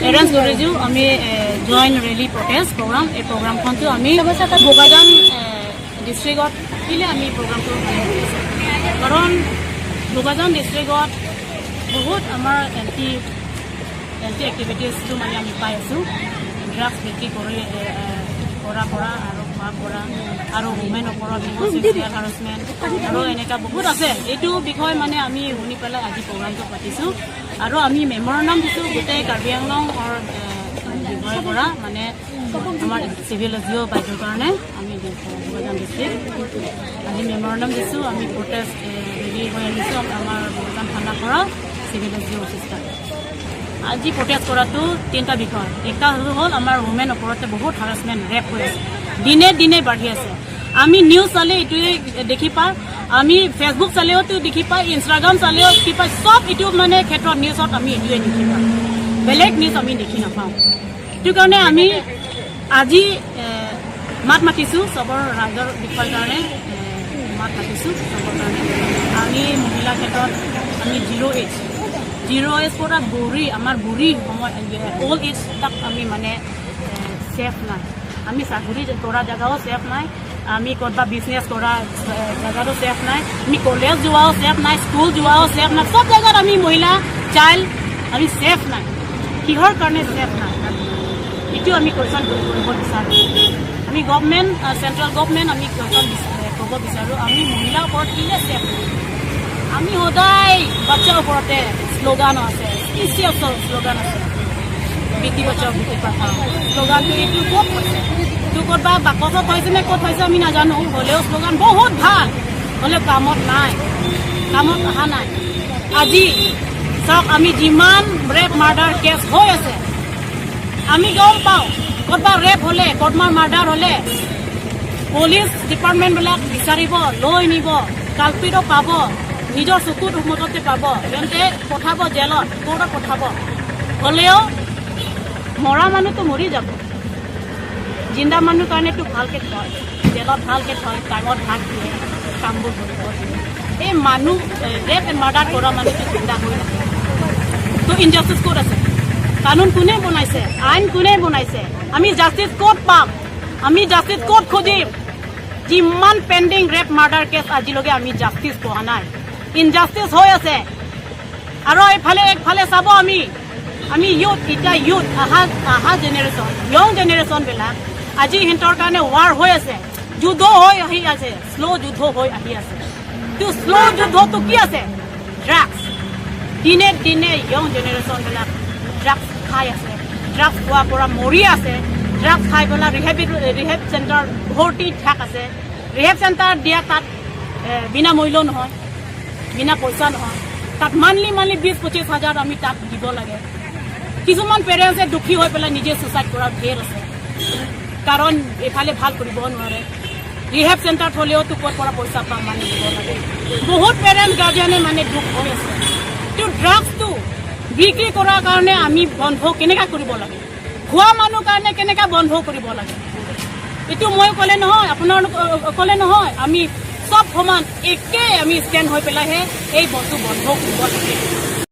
Arrange কৰিছোঁ আমি joint rally protest programme. এই প্ৰগ্ৰামখনটো আমি বোকাজান ডিষ্ট্ৰিক্টত দিলে আমি প্ৰগ্ৰামটো কৰিছোঁ, কাৰণ বোকাজান ডিষ্ট্ৰিক্টত বহুত আমাৰ এণ্টি এক্টিভিটিজটো মানে আমি পাই আছোঁ। ড্ৰাগছ বিক্ৰী কৰা আৰু খোৱা কৰা আৰু ওমেন ওপৰত ছেক্সুৱেল হাৰাছমেণ্ট আৰু এনেকুৱা বহুত আছে। এইটো বিষয় মানে আমি শুনি পেলাই আজি প্ৰগ্ৰামটো পাতিছোঁ আৰু আমি মেমৰেণ্ডাম দিছোঁ গোটেই কাৰ্বি আংলঙৰ বিষয়ৰ পৰা, মানে আমাৰ চিভিল এছ.ডি.অ' বাইদেউৰ কাৰণে আমি বোকাজান ডিষ্ট্ৰিক্ট আজি মেমৰেণ্ডাম দিছোঁ। আমি প্ৰটেষ্ট ৰেলী হৈ আহিছোঁ আমাৰ বোকাজান থানাৰ পৰা চিভিল এছ.ডি.অ' অফিচত। আজি প্ৰটেষ্ট কৰাটো তিনিটা বিষয়। এটা হ'ল আমাৰ ওমেন ওপৰতে বহুত হাৰাছমেণ্ট ৰেপ হৈ আছে, দিনে দিনে বাঢ়ি আছে। আমি নিউজ চালে এইটোৱে দেখি পাওঁ, আমি ফেচবুক চালেওতো দেখি পায়, ইনষ্টাগ্ৰাম চালেও দেখি পায়, চব এইটো মানে ক্ষেত্ৰত নিউজত আমি এইটোৱে দেখি পাওঁ, বেলেগ নিউজ আমি দেখি নাপাওঁ। সেইটো কাৰণে আমি আজি মাত মাতিছোঁ, চবৰ ৰাইজৰ বিষয়ৰ কাৰণে মাত মাতিছোঁ চবৰ কাৰণে। আমি মহিলাৰ ক্ষেত্ৰত আমি জিৰ' এজ পৰা আমাৰ বুঢ়ী সময় অল্ড এজ তাক আমি মানে ছেফ নাই। আমি চাকৰি কৰা জেগাও ছেফ নাই, আমি ক'ৰবাত বিজনেছ কৰা জেগাতো ছেফ নাই, আমি কলেজ যোৱাও ছেফ নাই, স্কুল যোৱাও ছেফ নাই, চব জেগাত আমি মহিলা চাইল্ড আমি ছেফ নাই। কিহৰ কাৰণে ছেফ নাই এইটো আমি কুৱেশ্যন কৰিব বিচাৰোঁ। আমি গভমেণ্ট চেণ্ট্ৰেল গভমেণ্ট আমি কুৱেশ্যন ক'ব বিচাৰোঁ, আমি মহিলাৰ ওপৰত কিনে ছেফ নাই। আমি সদায় বাচ্চাৰ ওপৰতে শ্লোগান আছে, শ্লোগান আছে, বেটি বচাও বেটি পঢ়াও শ্লোগানটো এইটো ক'ত হৈছে, এইটো ক'ৰবাত বাকচত হৈছে নে ক'ত হৈছে আমি নাজানো, হ'লেও শ্লোগান বহুত ভাল, হ'লেও কামত নাই, কামত অহা নাই। আজি চাওক আমি যিমান ৰেপ মাৰ্ডাৰ কেছ হৈ আছে আমি গম পাওঁ, ক'ৰবাত ৰেপ হ'লে ক'ৰবাত মাৰ্ডাৰ হ'লে পুলিচ ডিপাৰ্টমেণ্টবিলাক বিচাৰিব, লৈ নিব, কালপিটো পাব, নিজৰ চকুত মততে পাব, তেন্তে পঠাব জেলত, কোৰ্টত পঠাব। হ'লেও মৰা মানুহটো মৰি যাব, জিন্দা মানুহৰ কাৰণেতো ভালকৈ থয়, জেলত ভালকৈ থয়, টাইমত ভাত দিয়ে, কামবোৰ কৰিব। এই মানুহ ৰেপ এণ্ড মাৰ্ডাৰ কৰা মানুহটো জিন্দা হৈ নাহে। তো ইনজাষ্টিছ ক'ত আছে? কানুন কোনে বনাইছে? আইন কোনে বনাইছে? আমি জাষ্টিছ ক'ত পাম? আমি জাষ্টিছ ক'ত খুজিম? যিমান পেণ্ডিং ৰেপ মাৰ্ডাৰ কেছ আজিলৈকে আমি জাষ্টিছ পোৱা নাই, ইনজাষ্টিছ হৈ আছে। আৰু একফালে চাব আমি ইউথ, এতিয়া ইউথ অহা জেনেৰেশ্যন, য়ং জেনেৰেশ্যনবিলাক আজি সিহঁতৰ কাৰণে ৱাৰ হৈ আছে, যুদ্ধ হৈ আহি আছে, শ্ল' যুদ্ধ হৈ আহি আছে। তো শ্ল' যুদ্ধটো কি আছে? ড্ৰাগছ। দিনে দিনে য়ং জেনেৰেশ্যনবিলাক ড্ৰাগছ খাই আছে, ড্ৰাগছ খোৱাৰ পৰা মৰি আছে, ড্ৰাগছ খাই পেলাই ৰিহেব চেণ্টাৰ ভৰ্তি ঠাক আছে। ৰিহেব চেণ্টাৰ দিয়া তাত বিনা মূল্য নহয়, বিনা পইচা নহয়, তাত মান্থলি 20-25 হাজাৰ আমি তাত দিব লাগে। কিছুমান পেৰেণ্টছে দুখী হৈ পেলাই নিজে ছুচাইড কৰা ঢেৰ আছে, কাৰণ এইফালে ভাল কৰিব নোৱাৰে। ৰিহেব চেণ্টাৰত হ'লেওতো ক'ৰ পৰা পইচা পাম মানে দিব লাগে। বহুত পেৰেণ্ট গাৰ্জেনে মানে দুখ হৈ আছে। কিন্তু ড্ৰাগছটো বিক্ৰী কৰাৰ কাৰণে আমি বন্ধ কেনেকৈ কৰিব লাগে, খোৱা মানুহৰ কাৰণে কেনেকৈ বন্ধ কৰিব লাগে, এইটো মই ক'লে নহয়, আপোনালোক ক'লে নহয়, আমি চব সমান একে আমি ষ্টেণ্ড হৈ পেলাইহে এই বস্তু বন্ধ কৰিব লাগে।